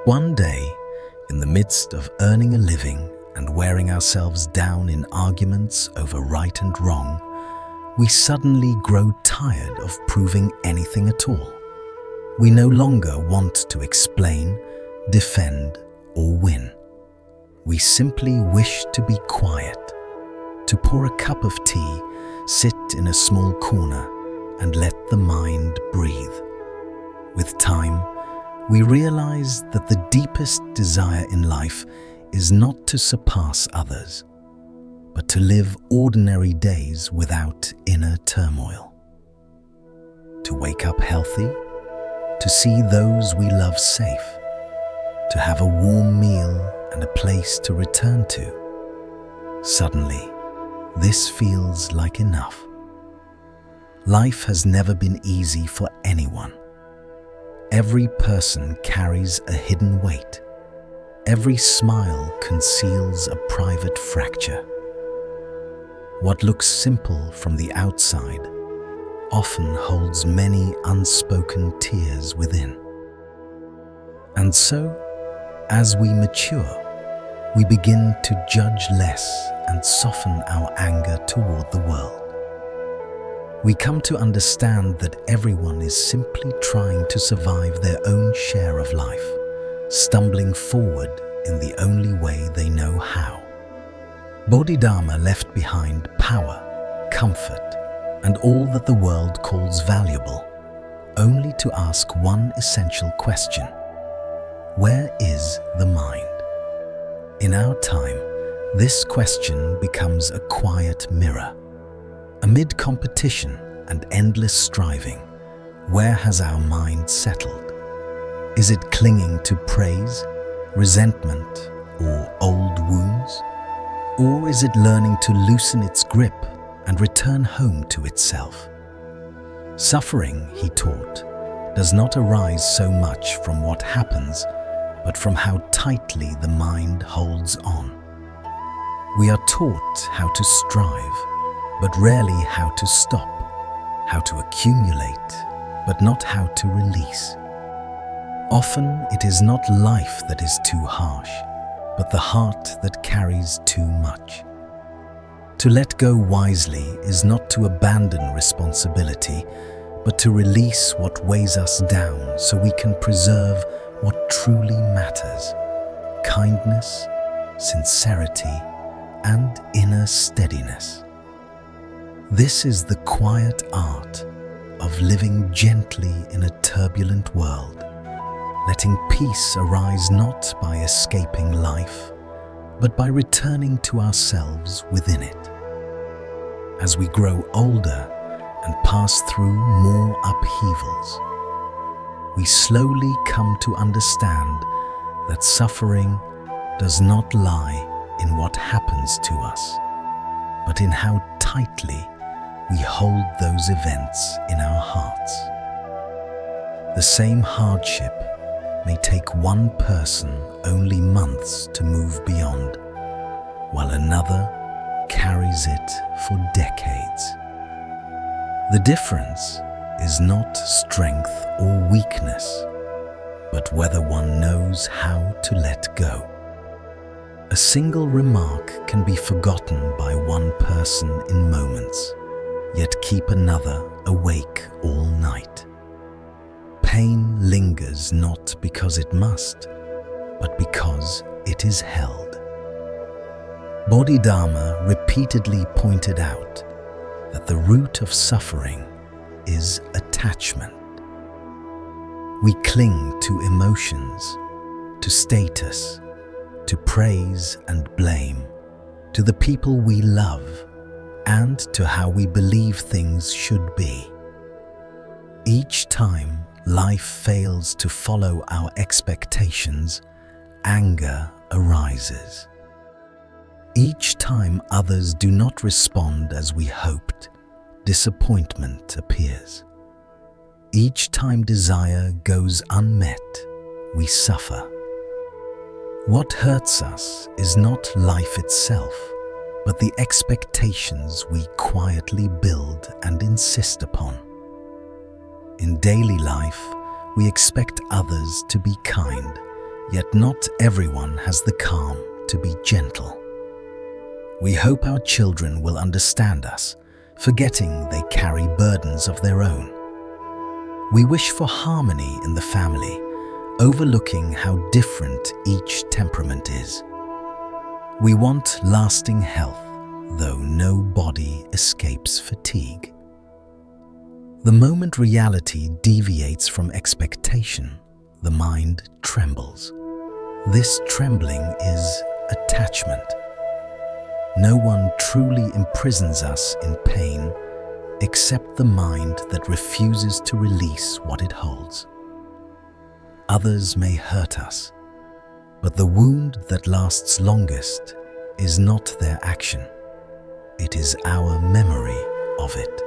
One day, in the midst of earning a living and wearing ourselves down in arguments over right and wrong, we suddenly grow tired of proving anything at all. We no longer want to explain, defend, or win. We simply wish to be quiet, to pour a cup of tea, sit in a small corner, and let the mind breathe. With time, we realize that the deepest desire in life is not to surpass others, but to live ordinary days without inner turmoil. To wake up healthy, to see those we love safe, to have a warm meal and a place to return to. Suddenly, this feels like enough. Life has never been easy for anyone. Every person carries a hidden weight. Every smile conceals a private fracture. What looks simple from the outside often holds many unspoken tears within. And so, as we mature, we begin to judge less and soften our anger toward the world. We come to understand that everyone is simply trying to survive their own share of life, stumbling forward in the only way they know how. Bodhidharma left behind power, comfort, and all that the world calls valuable, only to ask one essential question: where is the mind? In our time, this question becomes a quiet mirror. Amid competition and endless striving, where has our mind settled? Is it clinging to praise, resentment, or old wounds? Or is it learning to loosen its grip and return home to itself? Suffering, he taught, does not arise so much from what happens, but from how tightly the mind holds on. We are taught how to strive, but rarely how to stop, how to accumulate, but not how to release. Often it is not life that is too harsh, but the heart that carries too much. To let go wisely is not to abandon responsibility, but to release what weighs us down so we can preserve what truly matters: kindness, sincerity, and inner steadiness. This is the quiet art of living gently in a turbulent world, letting peace arise not by escaping life, but by returning to ourselves within it. As we grow older and pass through more upheavals, we slowly come to understand that suffering does not lie in what happens to us, but in how tightly we hold those events in our hearts. The same hardship may take one person only months to move beyond, while another carries it for decades. The difference is not strength or weakness, but whether one knows how to let go. A single remark can be forgotten by one person in moments, yet keep another awake all night. Pain lingers not because it must, but because it is held. Bodhidharma repeatedly pointed out that the root of suffering is attachment. We cling to emotions, to status, to praise and blame, to the people we love, and to how we believe things should be. Each time life fails to follow our expectations, anger arises. Each time others do not respond as we hoped, disappointment appears. Each time desire goes unmet, we suffer. What hurts us is not life itself, but the expectations we quietly build and insist upon. In daily life, we expect others to be kind, Yet not everyone has the calm to be gentle. We hope our children will understand us, forgetting they carry burdens of their own. We wish for harmony in the family, overlooking how different each temperament is. We want lasting health, though no body escapes fatigue. The moment reality deviates from expectation, the mind trembles. This trembling is attachment. No one truly imprisons us in pain except the mind that refuses to release what it holds. Others may hurt us, but the wound that lasts longest is not their action. It is our memory of it.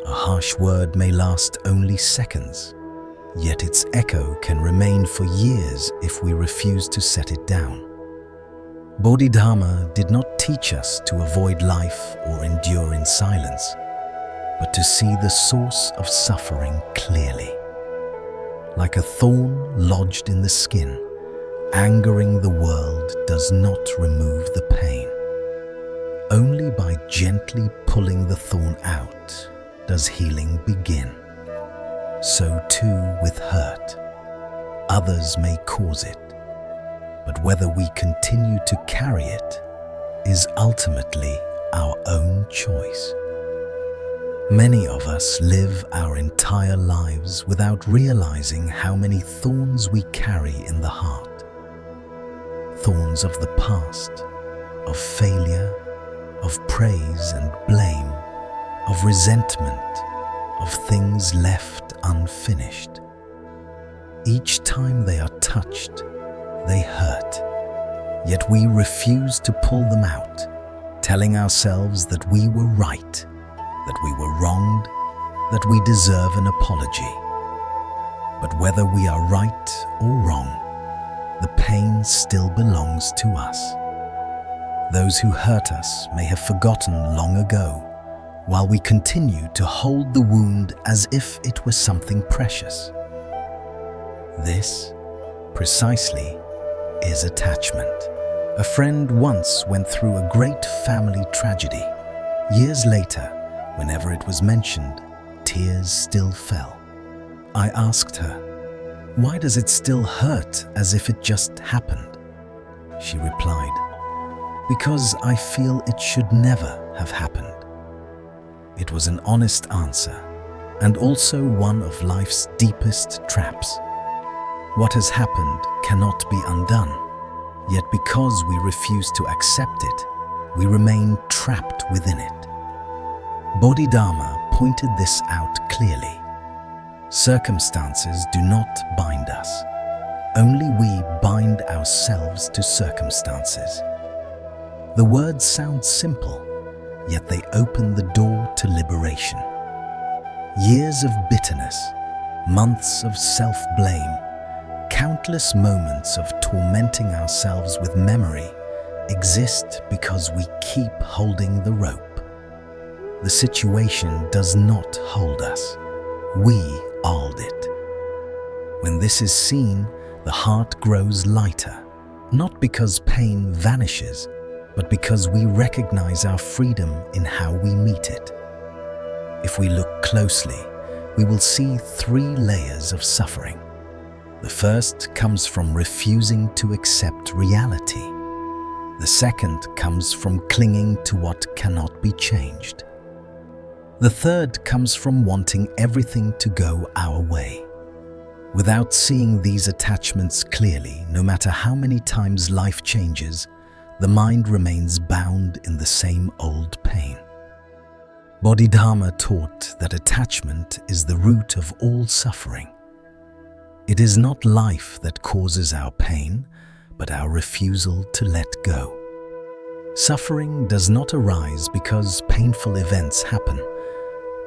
A harsh word may last only seconds, yet its echo can remain for years if we refuse to set it down. Bodhidharma did not teach us to avoid life or endure in silence, but to see the source of suffering clearly. Like a thorn lodged in the skin, angering the world does not remove the pain. Only by gently pulling the thorn out does healing begin. So too with hurt. Others may cause it, but whether we continue to carry it is ultimately our own choice. Many of us live our entire lives without realizing how many thorns we carry in the heart. Thorns of the past, of failure, of praise and blame, of resentment, of things left unfinished. Each time they are touched, they hurt, yet we refuse to pull them out, telling ourselves that we were right, that we were wronged, that we deserve an apology. But whether we are right or wrong, the pain still belongs to us. Those who hurt us may have forgotten long ago, while we continue to hold the wound as if it were something precious. This, precisely, is attachment. A friend once went through a great family tragedy. Years later, whenever it was mentioned, tears still fell. I asked her, "Why does it still hurt as if it just happened?" She replied, "Because I feel it should never have happened." It was an honest answer, and also one of life's deepest traps. What has happened cannot be undone, yet because we refuse to accept it, we remain trapped within it. Bodhidharma pointed this out clearly. Circumstances do not bind us. Only we bind ourselves to circumstances. The words sound simple, yet they open the door to liberation. Years of bitterness, months of self-blame, countless moments of tormenting ourselves with memory exist because we keep holding the rope. The situation does not hold us. We hold it. When this is seen, the heart grows lighter, not because pain vanishes, but because we recognize our freedom in how we meet it. If we look closely, we will see 3 layers of suffering. The first comes from refusing to accept reality. The second comes from clinging to what cannot be changed. The third comes from wanting everything to go our way. Without seeing these attachments clearly, no matter how many times life changes, the mind remains bound in the same old pain. Bodhidharma taught that attachment is the root of all suffering. It is not life that causes our pain, but our refusal to let go. Suffering does not arise because painful events happen,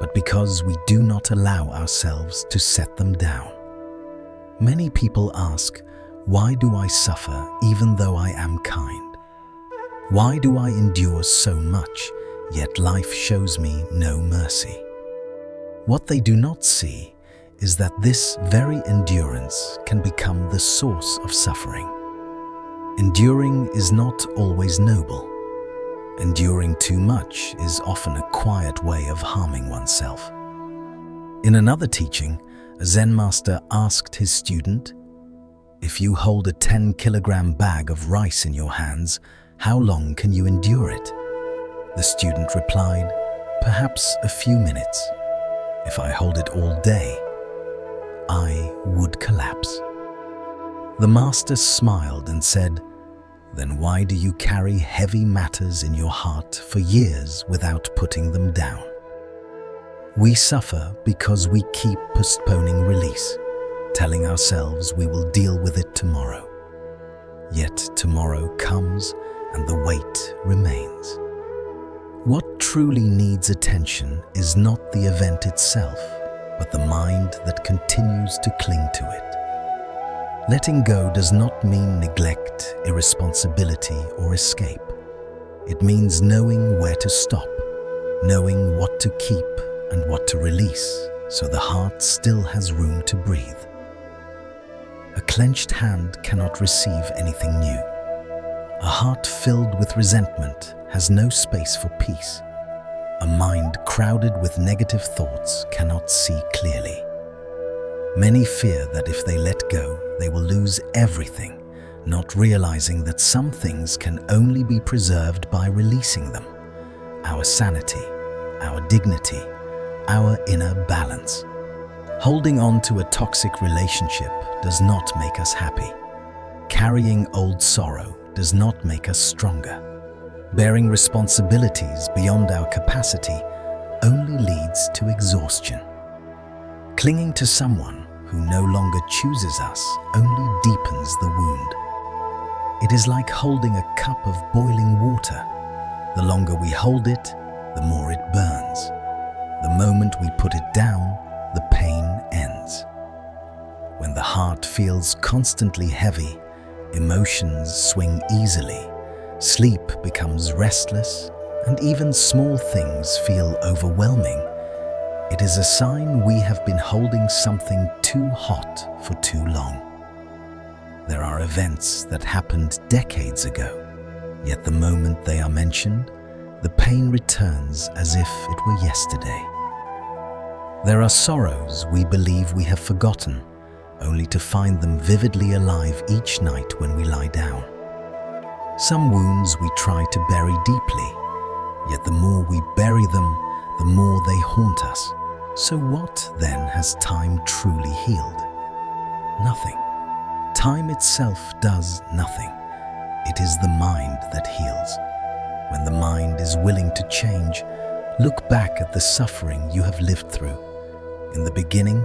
but because we do not allow ourselves to set them down. Many people ask, "Why do I suffer even though I am kind? Why do I endure so much, yet life shows me no mercy?" What they do not see is that this very endurance can become the source of suffering. Enduring is not always noble. Enduring too much is often a quiet way of harming oneself. In another teaching, a Zen master asked his student, "If you hold a 10-kilogram bag of rice in your hands, how long can you endure it?" The student replied, "Perhaps a few minutes. If I hold it all day, I would collapse." The master smiled and said, "Then why do you carry heavy matters in your heart for years without putting them down?" We suffer because we keep postponing release, telling ourselves we will deal with it tomorrow. Yet tomorrow comes and the weight remains. What truly needs attention is not the event itself, but the mind that continues to cling to it. Letting go does not mean neglect, irresponsibility, or escape. It means knowing where to stop, knowing what to keep and what to release, so the heart still has room to breathe. A clenched hand cannot receive anything new. A heart filled with resentment has no space for peace. A mind crowded with negative thoughts cannot see clearly. Many fear that if they let go, they will lose everything, not realizing that some things can only be preserved by releasing them. Our sanity, our dignity, our inner balance. Holding on to a toxic relationship does not make us happy. Carrying old sorrow does not make us stronger. Bearing responsibilities beyond our capacity only leads to exhaustion. Clinging to someone who no longer chooses us only deepens the wound. It is like holding a cup of boiling water. The longer we hold it, the more it burns. The moment we put it down, the pain ends. When the heart feels constantly heavy, emotions swing easily, sleep becomes restless, and even small things feel overwhelming, it is a sign we have been holding something too hot for too long. There are events that happened decades ago, yet the moment they are mentioned, the pain returns as if it were yesterday. There are sorrows we believe we have forgotten, only to find them vividly alive each night when we lie down. Some wounds we try to bury deeply, yet the more we bury them, the more they haunt us. So what then has time truly healed? Nothing. Time itself does nothing. It is the mind that heals. When the mind is willing to change, look back at the suffering you have lived through. In the beginning,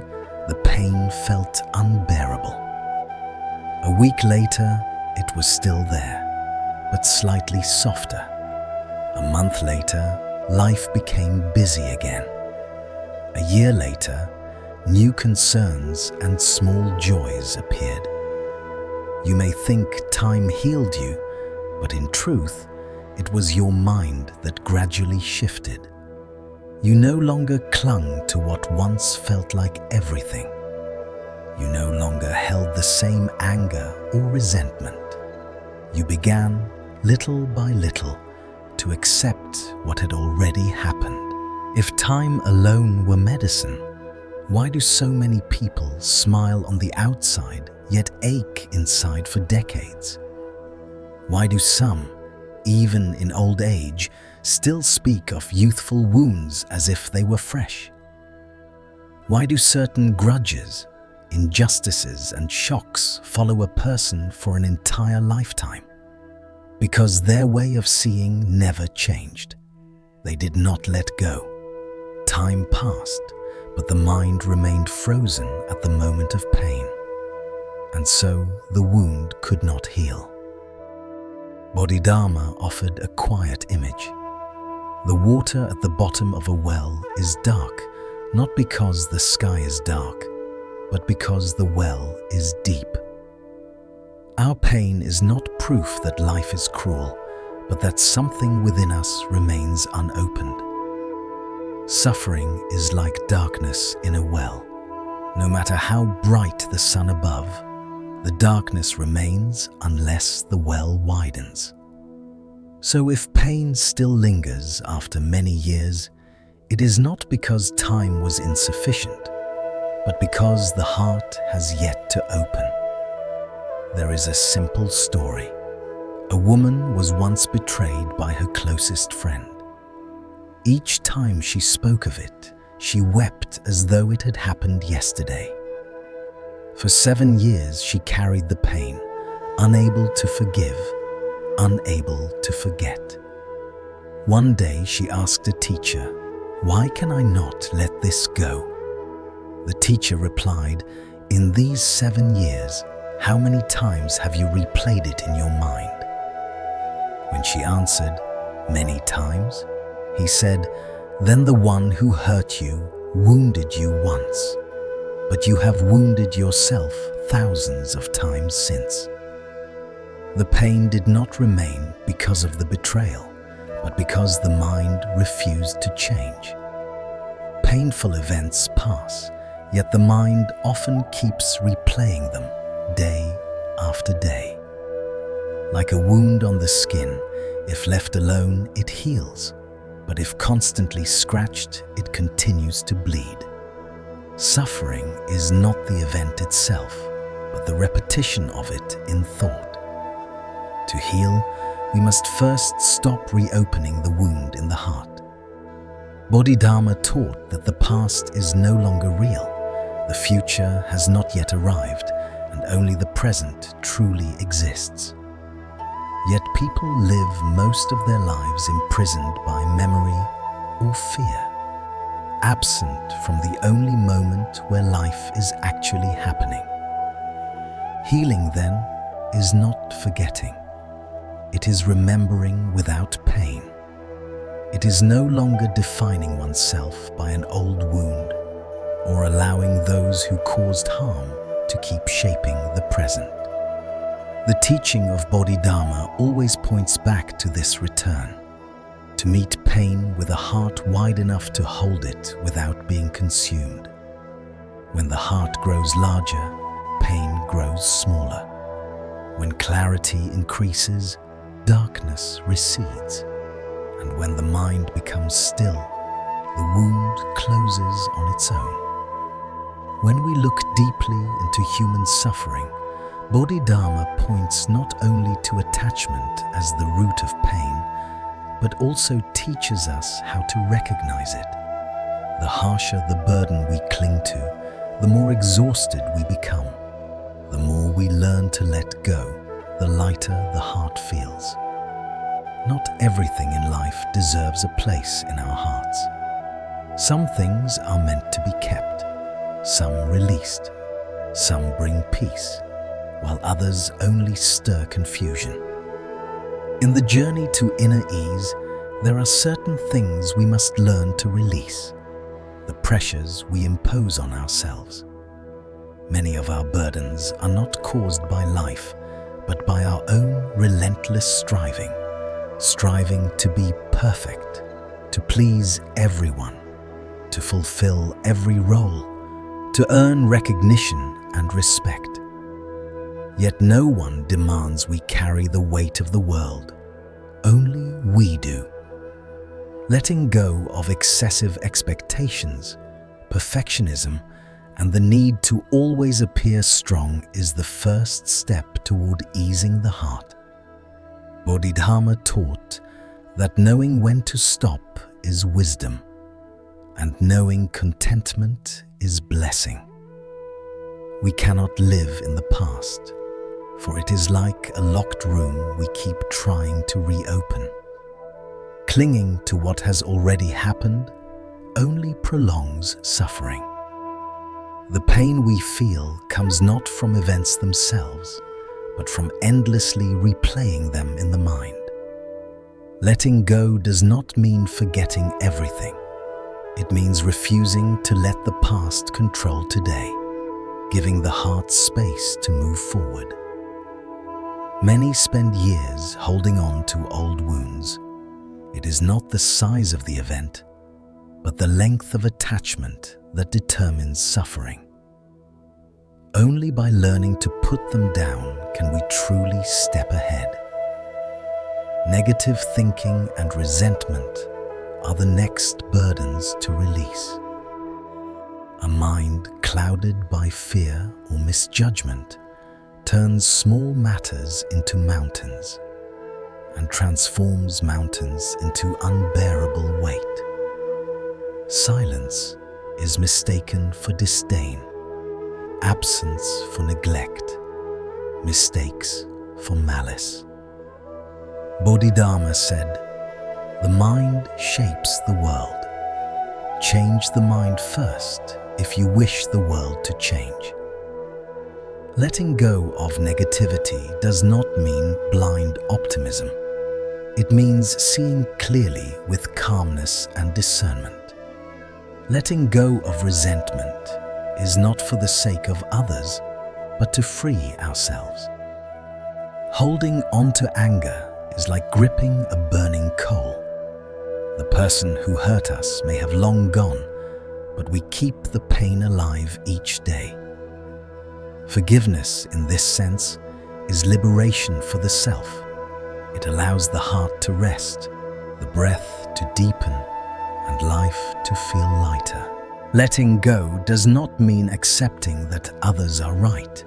the pain felt unbearable. A week later, it was still there, but slightly softer. A month later, life became busy again. A year later, new concerns and small joys appeared. You may think time healed you, but in truth, it was your mind that gradually shifted. You no longer clung to what once felt like everything. You no longer held the same anger or resentment. You began, little by little, to accept what had already happened. If time alone were medicine, why do so many people smile on the outside yet ache inside for decades? Why do some, even in old age, still speak of youthful wounds as if they were fresh? Why do certain grudges, injustices, and shocks follow a person for an entire lifetime? Because their way of seeing never changed. They did not let go. Time passed, but the mind remained frozen at the moment of pain. And so the wound could not heal. Bodhidharma offered a quiet image. The water at the bottom of a well is dark, not because the sky is dark, but because the well is deep. Our pain is not proof that life is cruel, but that something within us remains unopened. Suffering is like darkness in a well. No matter how bright the sun above, the darkness remains unless the well widens. So if pain still lingers after many years, it is not because time was insufficient, but because the heart has yet to open. There is a simple story. A woman was once betrayed by her closest friend. Each time she spoke of it, she wept as though it had happened yesterday. For 7 years she carried the pain, unable to forgive, unable to forget. One day she asked a teacher, "Why can I not let this go?" The teacher replied, "In these 7 years, how many times have you replayed it in your mind?" When she answered, "Many times," he said, "Then the one who hurt you wounded you once, but you have wounded yourself thousands of times since." The pain did not remain because of the betrayal, but because the mind refused to change. Painful events pass, yet the mind often keeps replaying them day after day. Like a wound on the skin, if left alone, it heals, but if constantly scratched, it continues to bleed. Suffering is not the event itself, but the repetition of it in thought. To heal, we must first stop reopening the wound in the heart. Bodhidharma taught that the past is no longer real, the future has not yet arrived, and only the present truly exists. Yet people live most of their lives imprisoned by memory or fear, absent from the only moment where life is actually happening. Healing, then, is not forgetting. It is remembering without pain. It is no longer defining oneself by an old wound or allowing those who caused harm to keep shaping the present. The teaching of Bodhidharma always points back to this return, to meet pain with a heart wide enough to hold it without being consumed. When the heart grows larger, pain grows smaller. When clarity increases, darkness recedes. And when the mind becomes still, the wound closes on its own. When we look deeply into human suffering, Bodhidharma points not only to attachment as the root of pain, but also teaches us how to recognize it. The harsher the burden we cling to, the more exhausted we become. The more we learn to let go, the lighter the heart feels. Not everything in life deserves a place in our hearts. Some things are meant to be kept, some released, some bring peace, while others only stir confusion. In the journey to inner ease, there are certain things we must learn to release, the pressures we impose on ourselves. Many of our burdens are not caused by life, but by our own relentless striving to be perfect, to please everyone, to fulfill every role, to earn recognition and respect. Yet no one demands we carry the weight of the world. Only we do. Letting go of excessive expectations, perfectionism, and the need to always appear strong is the first step toward easing the heart. Bodhidharma taught that knowing when to stop is wisdom, and knowing contentment is blessing. We cannot live in the past, for it is like a locked room we keep trying to reopen. Clinging to what has already happened only prolongs suffering. The pain we feel comes not from events themselves, but from endlessly replaying them in the mind. Letting go does not mean forgetting everything. It means refusing to let the past control today, giving the heart space to move forward. Many spend years holding on to old wounds. It is not the size of the event, but the length of attachment that determines suffering. Only by learning to put them down can we truly step ahead. Negative thinking and resentment are the next burdens to release. A mind clouded by fear or misjudgment turns small matters into mountains and transforms mountains into unbearable weight. Silence is mistaken for disdain, absence for neglect, mistakes for malice. Bodhidharma said, "The mind shapes the world. Change the mind first if you wish the world to change." Letting go of negativity does not mean blind optimism. It means seeing clearly with calmness and discernment. Letting go of resentment is not for the sake of others, but to free ourselves. Holding on to anger is like gripping a burning coal. The person who hurt us may have long gone, but we keep the pain alive each day. Forgiveness, in this sense, is liberation for the self. It allows the heart to rest, the breath to deepen, and life to feel lighter. Letting go does not mean accepting that others are right.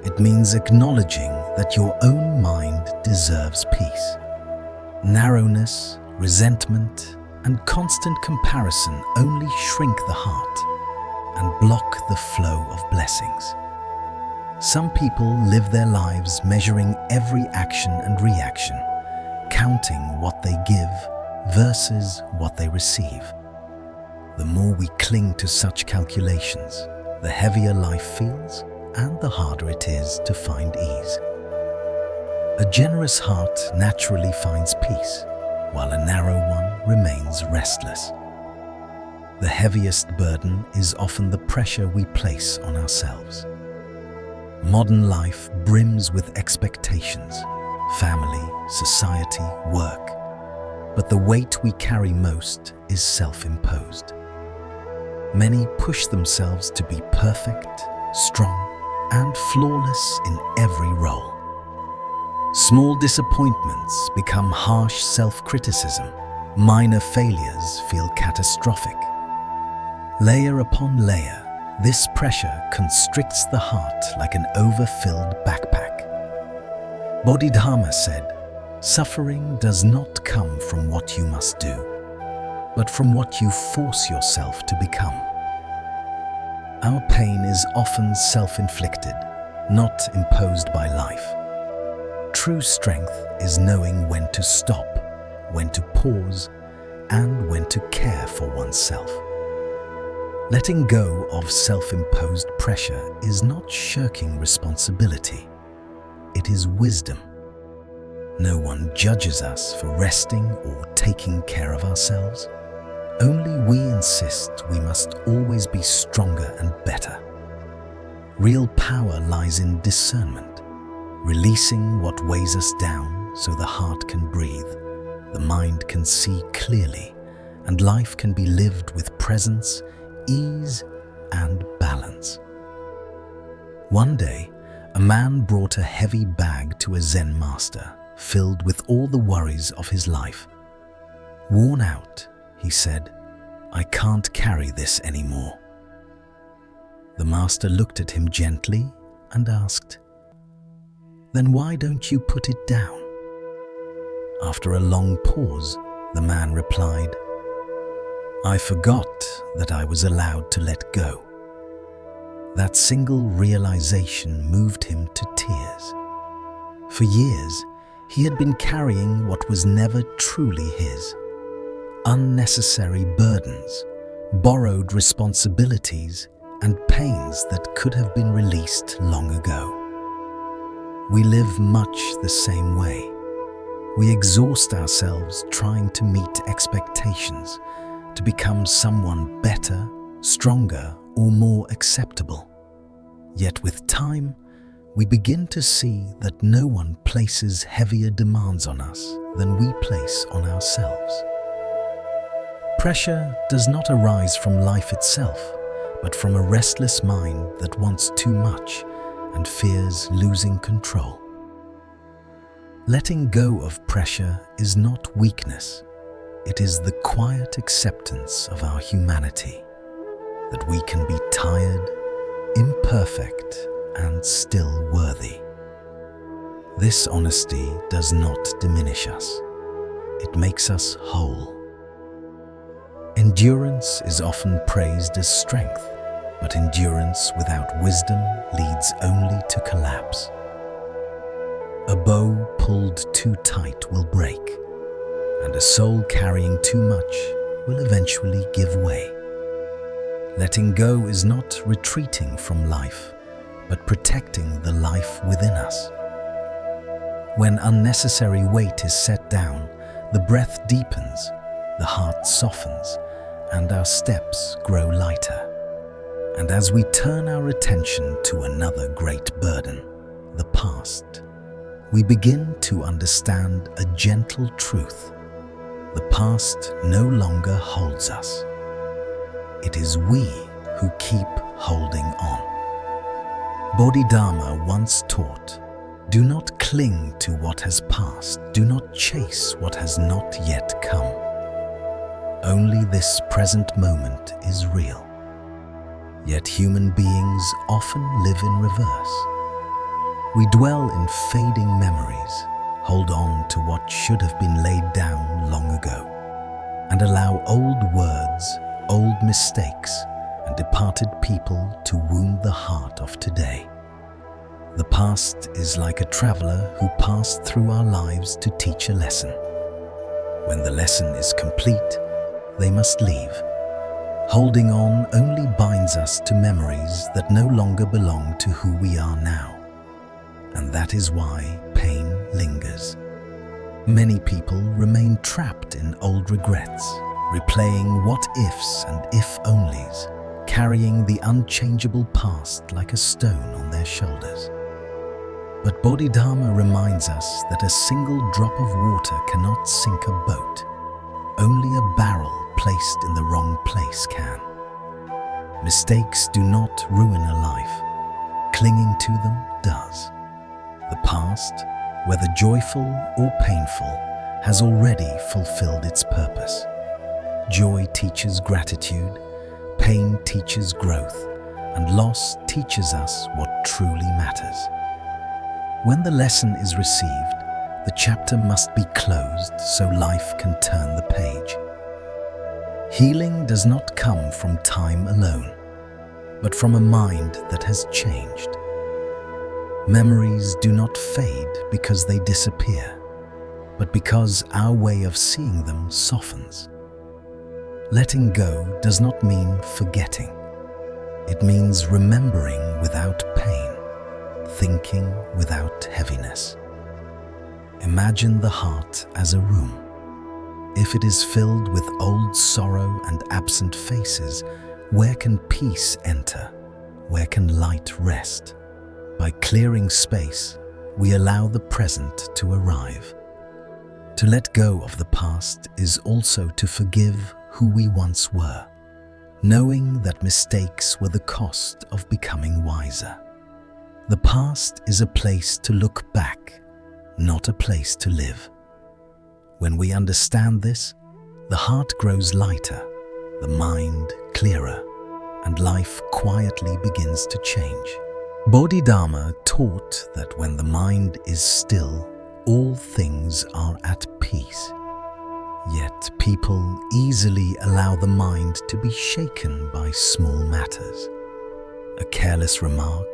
It means acknowledging that your own mind deserves peace. Narrowness, resentment, and constant comparison only shrink the heart and block the flow of blessings. Some people live their lives measuring every action and reaction, counting what they give versus what they receive. The more we cling to such calculations, the heavier life feels and the harder it is to find ease. A generous heart naturally finds peace, while a narrow one remains restless. The heaviest burden is often the pressure we place on ourselves. Modern life brims with expectations, family, society, work, but the weight we carry most is self-imposed. Many push themselves to be perfect, strong, and flawless in every role. Small disappointments become harsh self-criticism. Minor failures feel catastrophic. Layer upon layer, this pressure constricts the heart like an overfilled backpack. Bodhidharma said, "Suffering does not come from what you must do, but from what you force yourself to become." Our pain is often self-inflicted, not imposed by life. True strength is knowing when to stop, when to pause, and when to care for oneself. Letting go of self-imposed pressure is not shirking responsibility. It is wisdom. No one judges us for resting or taking care of ourselves. Only we insist we must always be stronger and better. Real power lies in discernment, releasing what weighs us down so the heart can breathe, the mind can see clearly, and life can be lived with presence, ease, and balance. One day, a man brought a heavy bag to a Zen master, filled with all the worries of his life. Worn out, he said, "I can't carry this anymore." The master looked at him gently and asked, "Then why don't you put it down?" After a long pause, the man replied, "I forgot that I was allowed to let go." That single realization moved him to tears. For years, he had been carrying what was never truly his. Unnecessary burdens, borrowed responsibilities, and pains that could have been released long ago. We live much the same way. We exhaust ourselves trying to meet expectations, to become someone better, stronger, or more acceptable. Yet with time, we begin to see that no one places heavier demands on us than we place on ourselves. Pressure does not arise from life itself, but from a restless mind that wants too much and fears losing control. Letting go of pressure is not weakness. It is the quiet acceptance of our humanity, that we can be tired, imperfect, and still worthy. This honesty does not diminish us. It makes us whole. Endurance is often praised as strength, but endurance without wisdom leads only to collapse. A bow pulled too tight will break, and a soul carrying too much will eventually give way. Letting go is not retreating from life, but protecting the life within us. When unnecessary weight is set down, the breath deepens, the heart softens, and our steps grow lighter. And as we turn our attention to another great burden, the past, we begin to understand a gentle truth. The past no longer holds us. It is we who keep holding on. Bodhidharma once taught, do not cling to what has passed, do not chase what has not yet come. Only this present moment is real. Yet human beings often live in reverse. We dwell in fading memories, hold on to what should have been laid down long ago, and allow old words, old mistakes, and departed people to wound the heart of today. The past is like a traveler who passed through our lives to teach a lesson. When the lesson is complete, they must leave. Holding on only binds us to memories that no longer belong to who we are now. And that is why pain lingers. Many people remain trapped in old regrets, replaying what-ifs and if-onlys, carrying the unchangeable past like a stone on their shoulders. But Bodhidharma reminds us that a single drop of water cannot sink a boat. Only a barrel placed in the wrong place can. Mistakes do not ruin a life. Clinging to them does. The past, whether joyful or painful, has already fulfilled its purpose. Joy teaches gratitude, pain teaches growth, and loss teaches us what truly matters. When the lesson is received, the chapter must be closed so life can turn the page. Healing does not come from time alone, but from a mind that has changed. Memories do not fade because they disappear, but because our way of seeing them softens. Letting go does not mean forgetting. It means remembering without pain, thinking without heaviness. Imagine the heart as a room. If it is filled with old sorrow and absent faces, where can peace enter? Where can light rest? By clearing space, we allow the present to arrive. To let go of the past is also to forgive who we once were, knowing that mistakes were the cost of becoming wiser. The past is a place to look back, not a place to live. When we understand this, the heart grows lighter, the mind clearer, and life quietly begins to change. Bodhidharma taught that when the mind is still, all things are at peace. Yet people easily allow the mind to be shaken by small matters. A careless remark,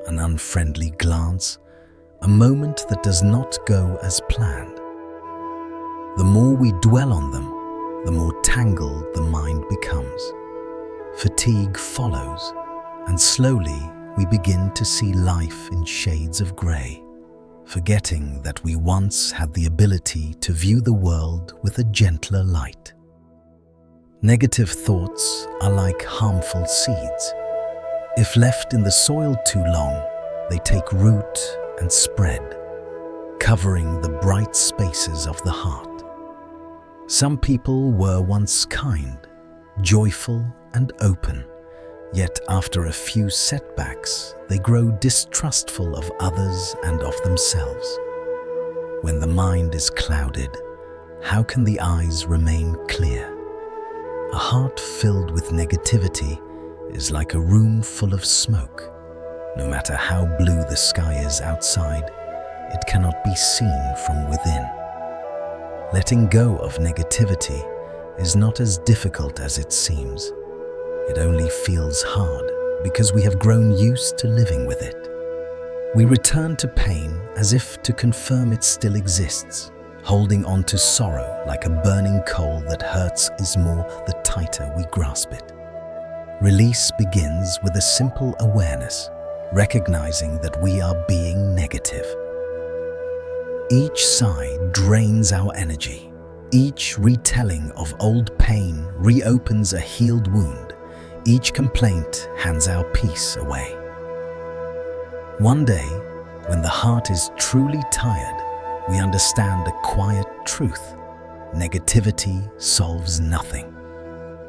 an unfriendly glance, a moment that does not go as planned. The more we dwell on them, the more tangled the mind becomes. Fatigue follows, and slowly we begin to see life in shades of grey, forgetting that we once had the ability to view the world with a gentler light. Negative thoughts are like harmful seeds. If left in the soil too long, they take root and spread, covering the bright spaces of the heart. Some people were once kind, joyful, and open, Yet after a few setbacks, they grow distrustful of others and of themselves. When the mind is clouded, how can the eyes remain clear? A heart filled with negativity is like a room full of smoke. No matter how blue the sky is outside, it cannot be seen from within. Letting go of negativity is not as difficult as it seems. It only feels hard because we have grown used to living with it. We return to pain as if to confirm it still exists, holding on to sorrow like a burning coal that hurts is more the tighter we grasp it. Release begins with a simple awareness, recognizing that we are being negative. Each sigh drains our energy. Each retelling of old pain reopens a healed wound. Each complaint hands our peace away. One day, when the heart is truly tired, we understand a quiet truth. Negativity solves nothing.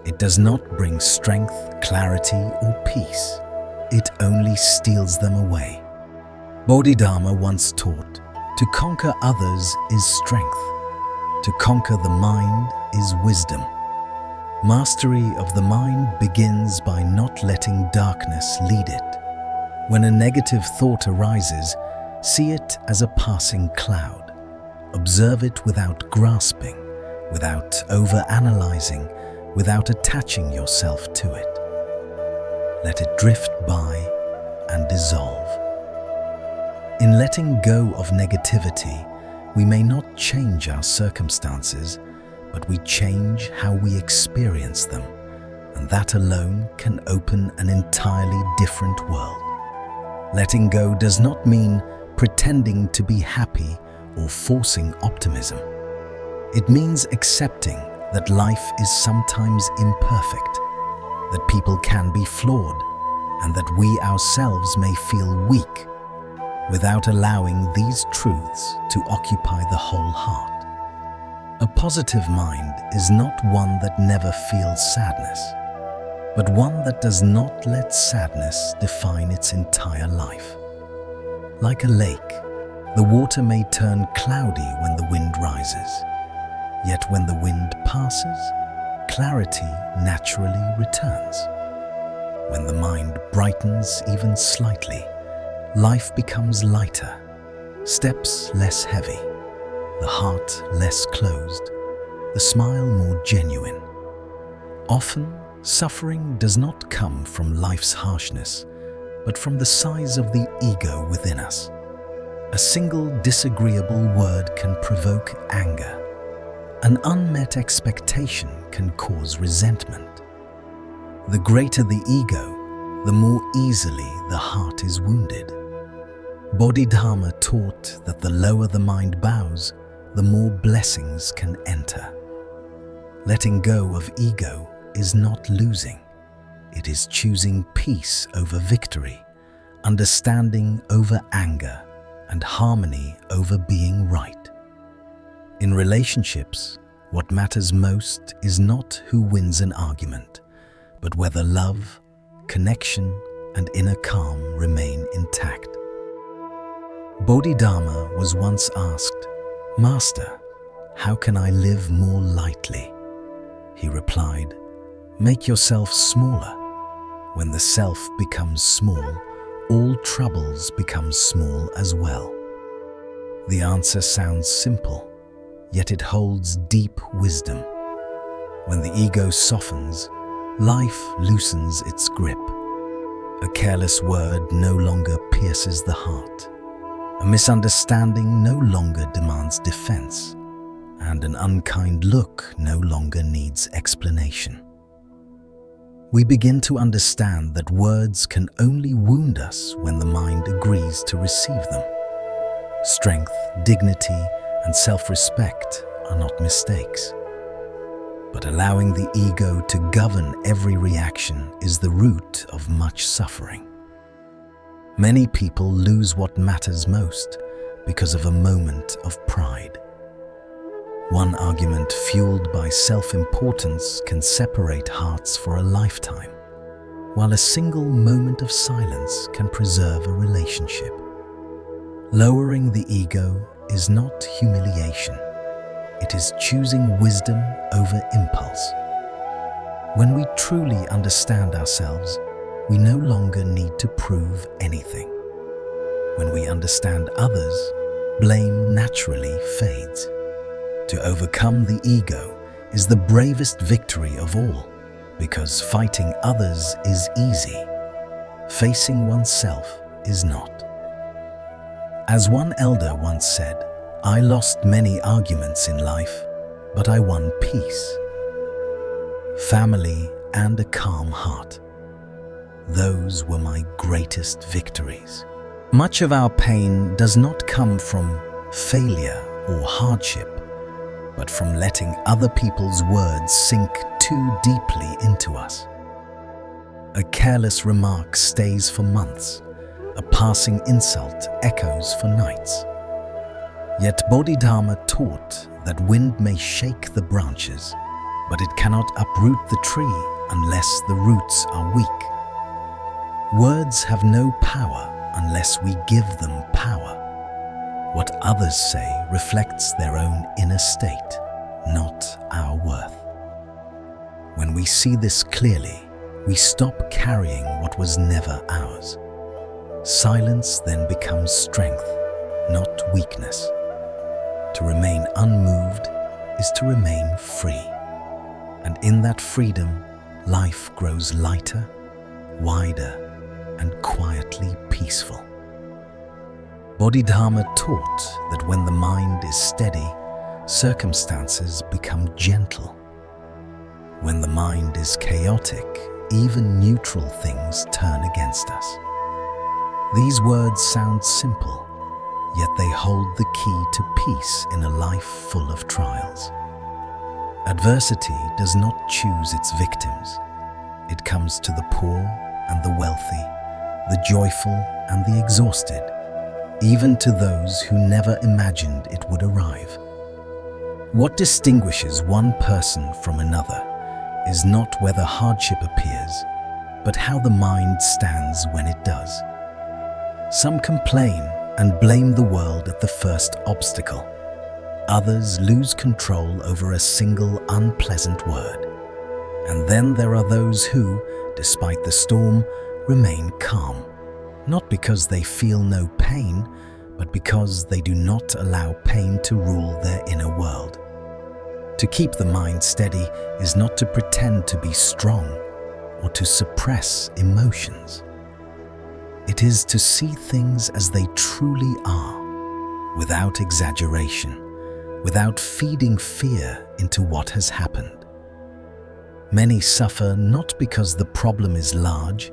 It does not bring strength, clarity, or peace. It only steals them away. Bodhidharma once taught, to conquer others is strength. To conquer the mind is wisdom. Mastery of the mind begins by not letting darkness lead it. When a negative thought arises, see it as a passing cloud. Observe it without grasping, without over-analyzing, without attaching yourself to it. Let it drift by and dissolve. In letting go of negativity, we may not change our circumstances, but we change how we experience them, and that alone can open an entirely different world. Letting go does not mean pretending to be happy or forcing optimism. It means accepting that life is sometimes imperfect, that people can be flawed, and that we ourselves may feel weak, without allowing these truths to occupy the whole heart. A positive mind is not one that never feels sadness, but one that does not let sadness define its entire life. Like a lake, the water may turn cloudy when the wind rises, yet when the wind passes, clarity naturally returns. When the mind brightens even slightly, life becomes lighter, steps less heavy, the heart less closed, the smile more genuine. Often, suffering does not come from life's harshness, but from the size of the ego within us. A single disagreeable word can provoke anger. An unmet expectation can cause resentment. The greater the ego, the more easily the heart is wounded. Bodhidharma taught that the lower the mind bows, the more blessings can enter. Letting go of ego is not losing. It is choosing peace over victory, understanding over anger, and harmony over being right. In relationships, what matters most is not who wins an argument, but whether love, connection, and inner calm remain intact. Bodhidharma was once asked, "Master, how can I live more lightly?" He replied, "Make yourself smaller. When the self becomes small, all troubles become small as well." The answer sounds simple, yet it holds deep wisdom. When the ego softens, life loosens its grip. A careless word no longer pierces the heart. A misunderstanding no longer demands defense, and an unkind look no longer needs explanation. We begin to understand that words can only wound us when the mind agrees to receive them. Strength, dignity, and self-respect are not mistakes. But allowing the ego to govern every reaction is the root of much suffering. Many people lose what matters most because of a moment of pride. One argument fueled by self-importance can separate hearts for a lifetime. while a single moment of silence can preserve a relationship. Lowering the ego is not humiliation. It is choosing wisdom over impulse. When we truly understand ourselves, we no longer need to prove anything. When we understand others, blame naturally fades. To overcome the ego is the bravest victory of all, because fighting others is easy. Facing oneself is not. As one elder once said, "I lost many arguments in life, but I won peace, family, and a calm heart. Those were my greatest victories." Much of our pain does not come from failure or hardship, but from letting other people's words sink too deeply into us. A careless remark stays for months. A passing insult echoes for nights. Yet Bodhidharma taught that wind may shake the branches, but it cannot uproot the tree unless the roots are weak. Words have no power unless we give them power. What others say reflects their own inner state, not our worth. When we see this clearly, we stop carrying what was never ours. Silence then becomes strength, not weakness. To remain unmoved is to remain free. And in that freedom, life grows lighter, wider, and quietly peaceful. Bodhidharma taught that when the mind is steady, circumstances become gentle. When the mind is chaotic, even neutral things turn against us. These words sound simple, yet they hold the key to peace in a life full of trials. Adversity does not choose its victims. It comes to the poor and the wealthy, the joyful and the exhausted, even to those who never imagined it would arrive. What distinguishes one person from another is not whether hardship appears, but how the mind stands when it does. Some complain and blame the world at the first obstacle. Others lose control over a single unpleasant word. And then there are those who, despite the storm, remain calm, not because they feel no pain, but because they do not allow pain to rule their inner world. To keep the mind steady is not to pretend to be strong or to suppress emotions. It is to see things as they truly are, without exaggeration, without feeding fear into what has happened. Many suffer not because the problem is large,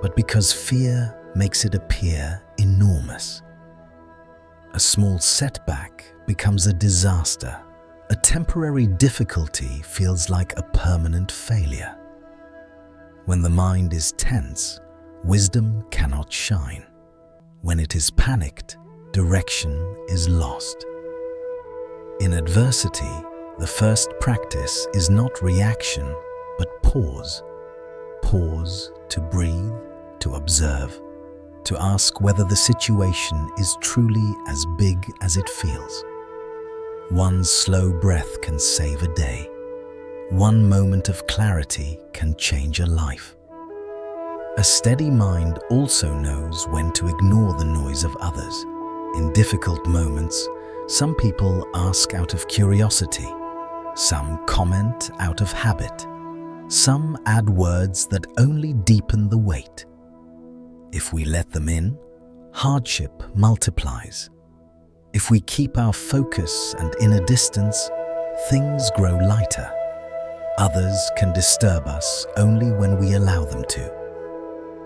but because fear makes it appear enormous. A small setback becomes a disaster. A temporary difficulty feels like a permanent failure. When the mind is tense, wisdom cannot shine. When it is panicked, direction is lost. In adversity, the first practice is not reaction, but pause. Pause to breathe, to observe, to ask whether the situation is truly as big as it feels. One slow breath can save a day. One moment of clarity can change a life. A steady mind also knows when to ignore the noise of others. In difficult moments, some people ask out of curiosity, some comment out of habit, some add words that only deepen the weight. If we let them in, hardship multiplies. If we keep our focus and inner distance, things grow lighter. Others can disturb us only when we allow them to.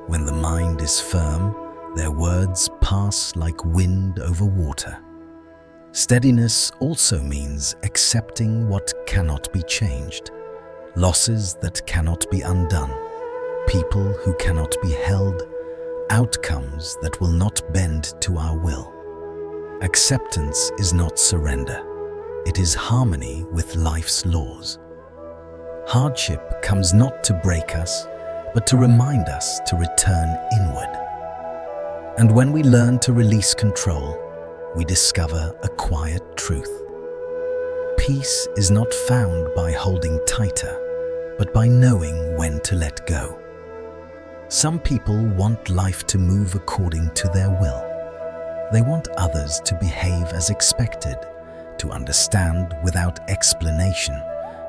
When the mind is firm, their words pass like wind over water. Steadiness also means accepting what cannot be changed, losses that cannot be undone, people who cannot be held, outcomes that will not bend to our will. Acceptance is not surrender. It is harmony with life's laws. Hardship comes not to break us, but to remind us to return inward. And when we learn to release control, we discover a quiet truth. Peace is not found by holding tighter, but by knowing when to let go. Some people want life to move according to their will. They want others to behave as expected, to understand without explanation,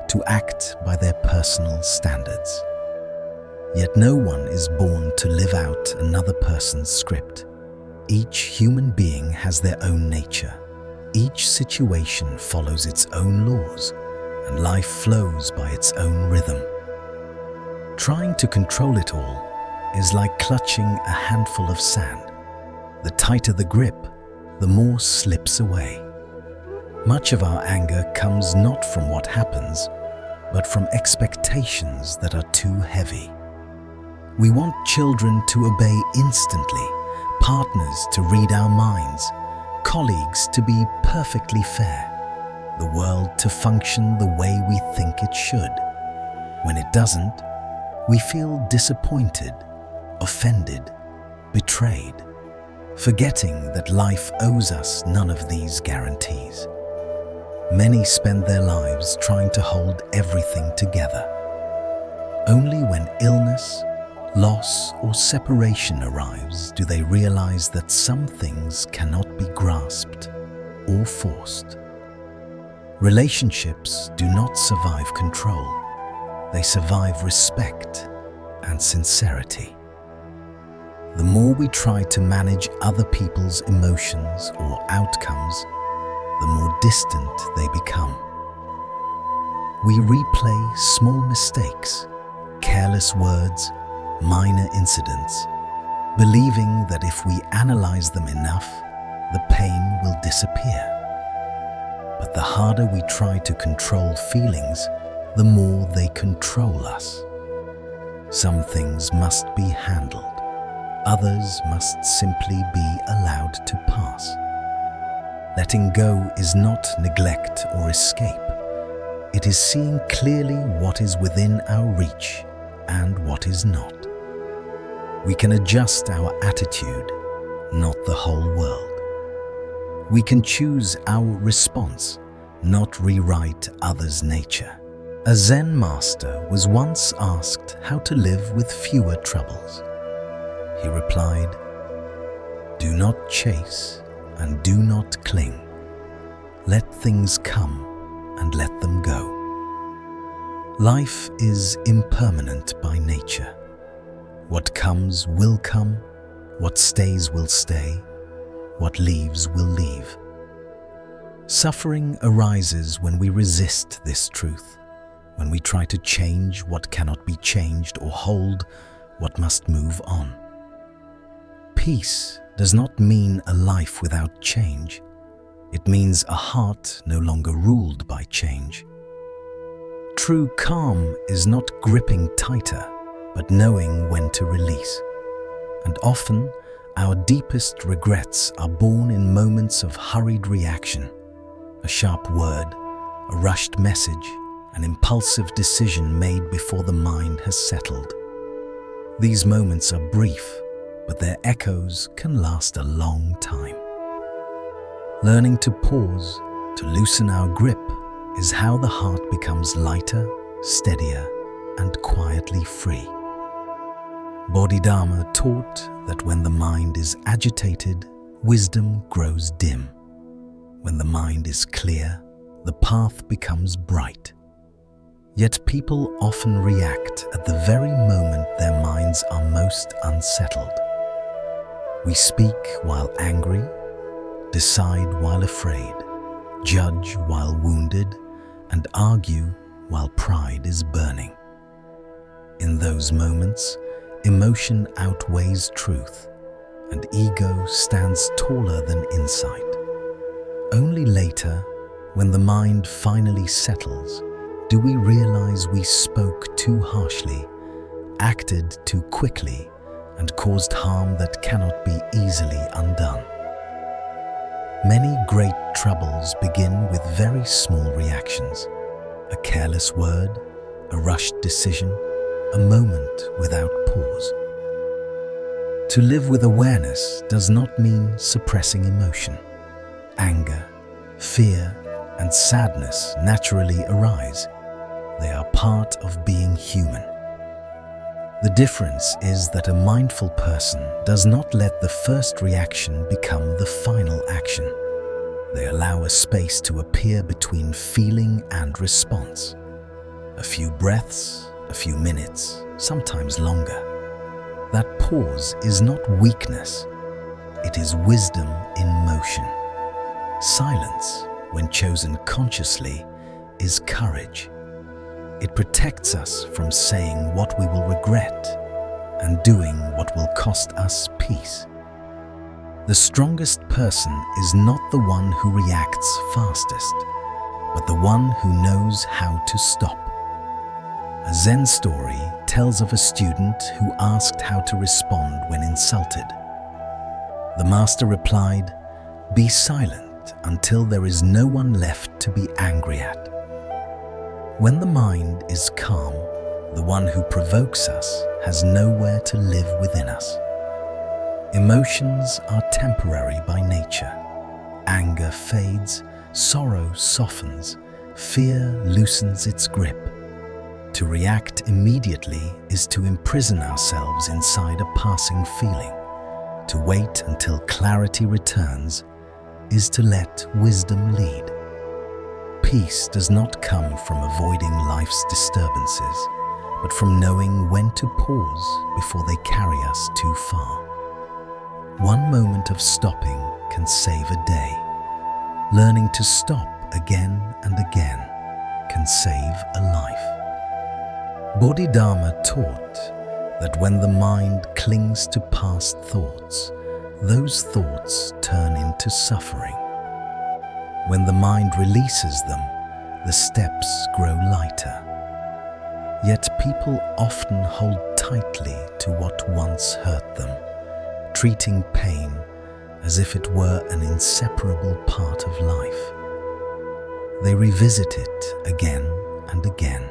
to act by their personal standards. Yet no one is born to live out another person's script. Each human being has their own nature. Each situation follows its own laws, and life flows by its own rhythm. Trying to control it all is like clutching a handful of sand. The tighter the grip, the more slips away. Much of our anger comes not from what happens, but from expectations that are too heavy. We want children to obey instantly, partners to read our minds, colleagues to be perfectly fair, the world to function the way we think it should. When it doesn't, we feel disappointed, offended, betrayed, forgetting that life owes us none of these guarantees. Many spend their lives trying to hold everything together. Only when illness, loss, or separation arrives do they realize that some things cannot be grasped or forced. Relationships do not survive control. They survive respect and sincerity. The more we try to manage other people's emotions or outcomes, the more distant they become. We replay small mistakes, careless words, minor incidents, believing that if we analyze them enough, the pain will disappear. But the harder we try to control feelings, the more they control us. Some things must be handled. Others must simply be allowed to pass. Letting go is not neglect or escape. It is seeing clearly what is within our reach and what is not. We can adjust our attitude, not the whole world. We can choose our response, not rewrite others' nature. A Zen master was once asked how to live with fewer troubles. He replied, "Do not chase and do not cling. Let things come and let them go." Life is impermanent by nature. What comes will come, what stays will stay, what leaves will leave. Suffering arises when we resist this truth, when we try to change what cannot be changed or hold what must move on. Peace does not mean a life without change. It means a heart no longer ruled by change. True calm is not gripping tighter, but knowing when to release. And often, our deepest regrets are born in moments of hurried reaction. A sharp word, a rushed message, an impulsive decision made before the mind has settled. These moments are brief, but their echoes can last a long time. Learning to pause, to loosen our grip, is how the heart becomes lighter, steadier, and quietly free. Bodhidharma taught that when the mind is agitated, wisdom grows dim. When the mind is clear, the path becomes bright. Yet people often react at the very moment their minds are most unsettled. We speak while angry, decide while afraid, judge while wounded, and argue while pride is burning. In those moments, emotion outweighs truth, and ego stands taller than insight. Only later, when the mind finally settles, do we realize we spoke too harshly, acted too quickly, and caused harm that cannot be easily undone. Many great troubles begin with very small reactions. A careless word, a rushed decision, a moment without pause. To live with awareness does not mean suppressing emotion. Anger, fear, and sadness naturally arise. They are part of being human. The difference is that a mindful person does not let the first reaction become the final action. They allow a space to appear between feeling and response. A few breaths, a few minutes, sometimes longer. That pause is not weakness. It is wisdom in motion. Silence, when chosen consciously, is courage. It protects us from saying what we will regret and doing what will cost us peace. The strongest person is not the one who reacts fastest, but the one who knows how to stop. A Zen story tells of a student who asked how to respond when insulted. The master replied, "Be silent until there is no one left to be angry at." When the mind is calm, the one who provokes us has nowhere to live within us. Emotions are temporary by nature. Anger fades, sorrow softens, fear loosens its grip. To react immediately is to imprison ourselves inside a passing feeling. To wait until clarity returns is to let wisdom lead. Peace does not come from avoiding life's disturbances, but from knowing when to pause before they carry us too far. One moment of stopping can save a day. Learning to stop again and again can save a life. Bodhidharma taught that when the mind clings to past thoughts, those thoughts turn into suffering. When the mind releases them, the steps grow lighter. Yet people often hold tightly to what once hurt them, treating pain as if it were an inseparable part of life. They revisit it again and again,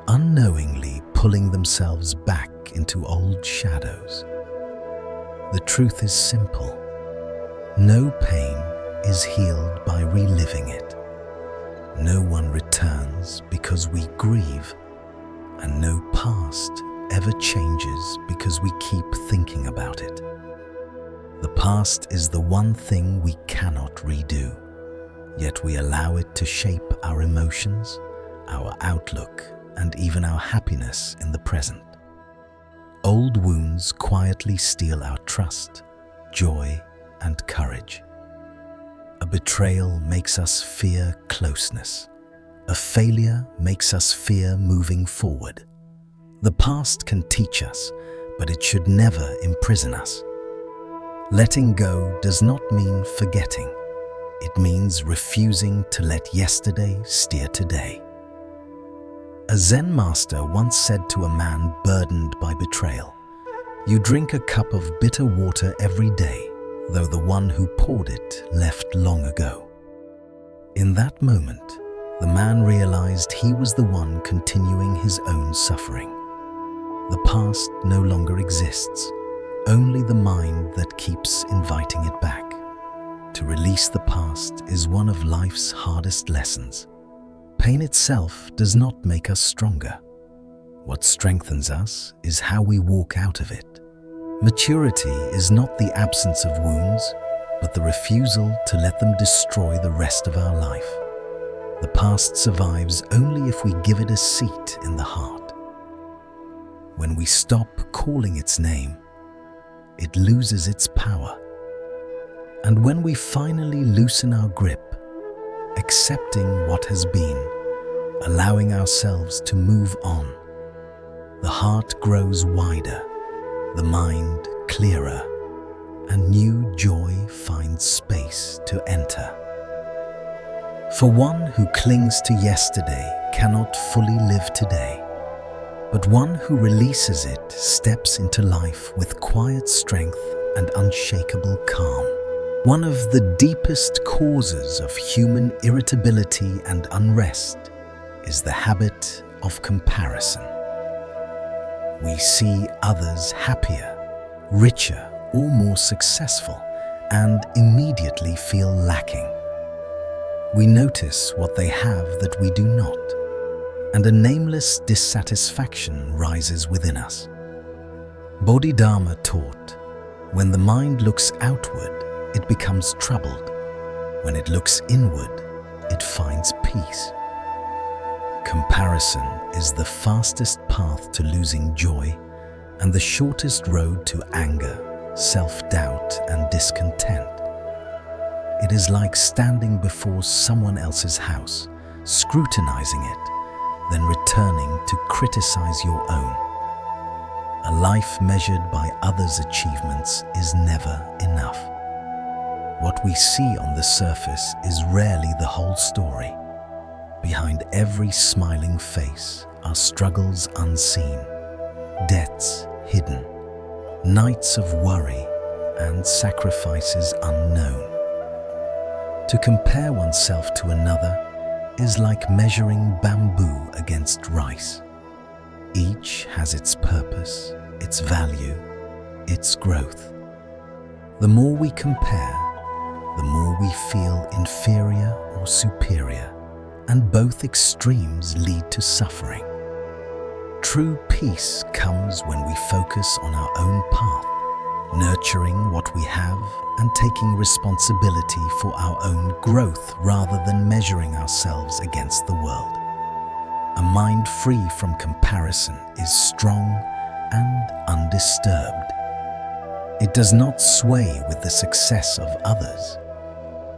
unknowingly pulling themselves back into old shadows. The truth is simple. No pain is healed by reliving it. No one returns because we grieve, and no past ever changes because we keep thinking about it. The past is the one thing we cannot redo, yet we allow it to shape our emotions, our outlook, and even our happiness in the present. Old wounds quietly steal our trust, joy, and courage. A betrayal makes us fear closeness. A failure makes us fear moving forward. The past can teach us, but it should never imprison us. Letting go does not mean forgetting. It means refusing to let yesterday steer today. A Zen master once said to a man burdened by betrayal, "You drink a cup of bitter water every day, though the one who poured it left long ago." In that moment, the man realized he was the one continuing his own suffering. The past no longer exists, only the mind that keeps inviting it back. To release the past is one of life's hardest lessons. Pain itself does not make us stronger. What strengthens us is how we walk out of it. Maturity is not the absence of wounds, but the refusal to let them destroy the rest of our life. The past survives only if we give it a seat in the heart. When we stop calling its name, it loses its power. And when we finally loosen our grip, accepting what has been, allowing ourselves to move on, the heart grows wider, the mind clearer, and new joy finds space to enter. For one who clings to yesterday cannot fully live today, but one who releases it steps into life with quiet strength and unshakable calm. One of the deepest causes of human irritability and unrest is the habit of comparison. We see others happier, richer, or more successful, and immediately feel lacking. We notice what they have that we do not, and a nameless dissatisfaction rises within us. Bodhidharma taught, when the mind looks outward, it becomes troubled. When it looks inward, it finds peace. Comparison is the fastest path to losing joy and the shortest road to anger, self-doubt, and discontent. It is like standing before someone else's house, scrutinizing it, then returning to criticize your own. A life measured by others' achievements is never enough. What we see on the surface is rarely the whole story. Behind every smiling face are struggles unseen, debts hidden, nights of worry, and sacrifices unknown. To compare oneself to another is like measuring bamboo against rice. Each has its purpose, its value, its growth. The more we compare, the more we feel inferior or superior, and both extremes lead to suffering. True peace comes when we focus on our own path, nurturing what we have and taking responsibility for our own growth rather than measuring ourselves against the world. A mind free from comparison is strong and undisturbed. It does not sway with the success of others.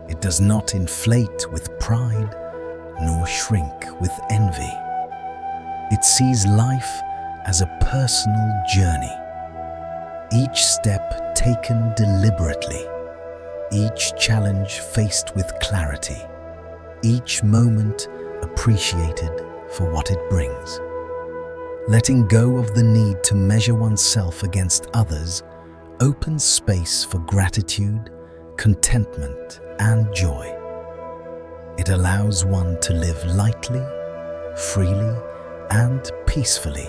It does not inflate with pride, nor shrink with envy. It sees life as a personal journey, each step taken deliberately, each challenge faced with clarity, each moment appreciated for what it brings. Letting go of the need to measure oneself against others opens space for gratitude, contentment, and joy. It allows one to live lightly, freely, and peacefully,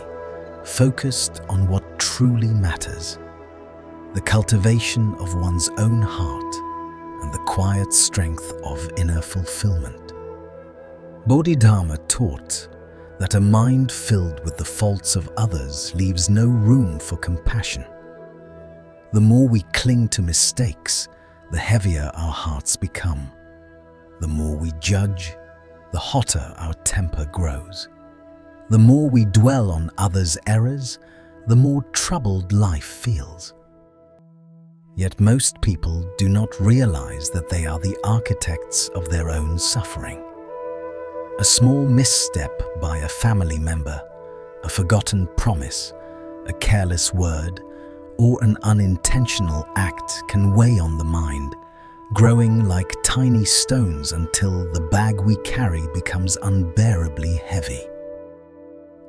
focused on what truly matters, the cultivation of one's own heart and the quiet strength of inner fulfillment. Bodhidharma taught that a mind filled with the faults of others leaves no room for compassion. The more we cling to mistakes, the heavier our hearts become. The more we judge, the hotter our temper grows. The more we dwell on others' errors, the more troubled life feels. Yet most people do not realize that they are the architects of their own suffering. A small misstep by a family member, a forgotten promise, a careless word, or an unintentional act can weigh on the mind, growing like tiny stones until the bag we carry becomes unbearably heavy.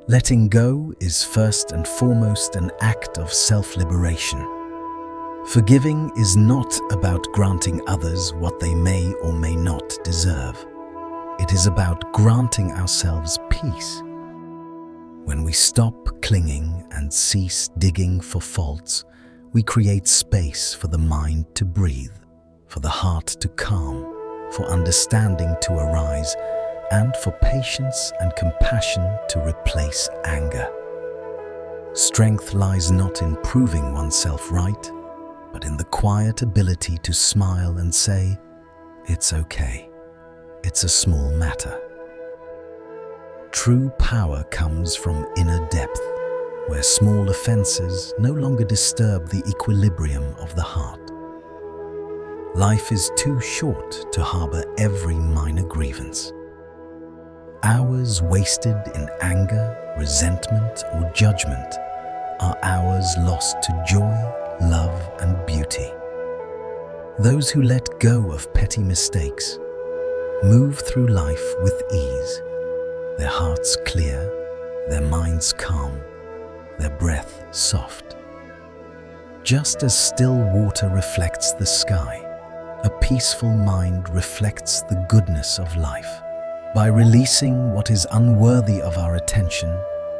Letting go is first and foremost an act of self-liberation. Forgiving is not about granting others what they may or may not deserve. It is about granting ourselves peace. When we stop clinging and cease digging for faults, we create space for the mind to breathe, for the heart to calm, for understanding to arise, and for patience and compassion to replace anger. Strength lies not in proving oneself right, but in the quiet ability to smile and say, "It's okay. It's a small matter." True power comes from inner depth, where small offenses no longer disturb the equilibrium of the heart. Life is too short to harbor every minor grievance. Hours wasted in anger, resentment, or judgment are hours lost to joy, love, and beauty. Those who let go of petty mistakes move through life with ease, their hearts clear, their minds calm, their breath soft. Just as still water reflects the sky, a peaceful mind reflects the goodness of life. By releasing what is unworthy of our attention,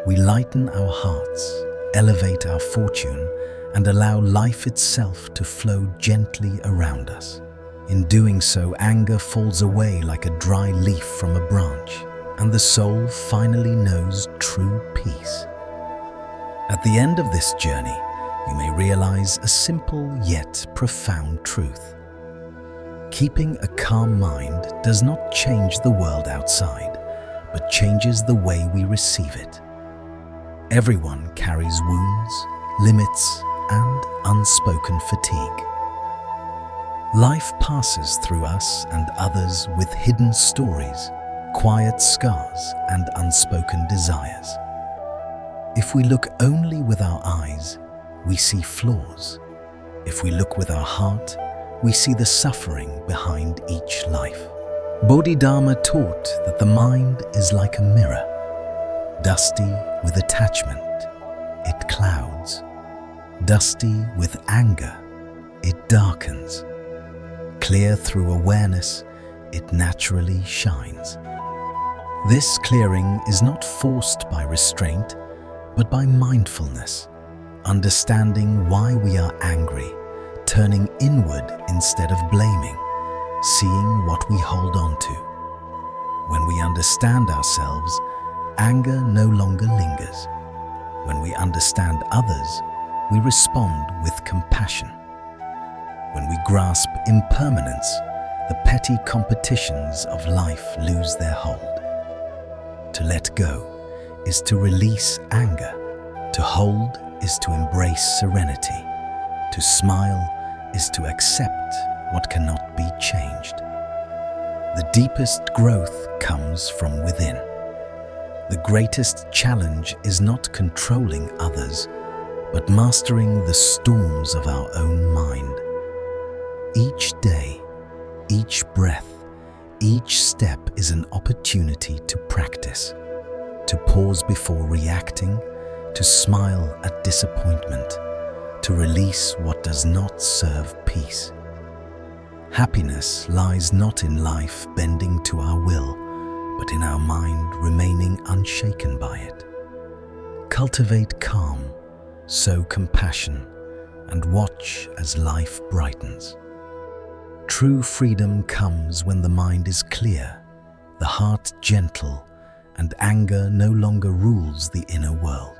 we lighten our hearts, elevate our fortune, and allow life itself to flow gently around us. In doing so, anger falls away like a dry leaf from a branch, and the soul finally knows true peace. At the end of this journey, you may realize a simple yet profound truth. Keeping a calm mind does not change the world outside, but changes the way we receive it. Everyone carries wounds, limits, and unspoken fatigue. Life passes through us and others with hidden stories, quiet scars, and unspoken desires. If we look only with our eyes, we see flaws. If we look with our heart, we see the suffering behind each life. Bodhidharma taught that the mind is like a mirror. Dusty with attachment, it clouds. Dusty with anger, it darkens. Clear through awareness, it naturally shines. This clearing is not forced by restraint, but by mindfulness, understanding why we are angry, turning inward instead of blaming, seeing what we hold on to. When we understand ourselves, anger no longer lingers. When we understand others, we respond with compassion. When we grasp impermanence, the petty competitions of life lose their hold. To let go is to release anger. To hold is to embrace serenity. To smile is to accept what cannot be changed. The deepest growth comes from within. The greatest challenge is not controlling others, but mastering the storms of our own mind. Each day, each breath, each step is an opportunity to practice, to pause before reacting, to smile at disappointment, to release what does not serve peace. Happiness lies not in life bending to our will, but in our mind remaining unshaken by it. Cultivate calm, sow compassion, and watch as life brightens. True freedom comes when the mind is clear, the heart gentle, and anger no longer rules the inner world.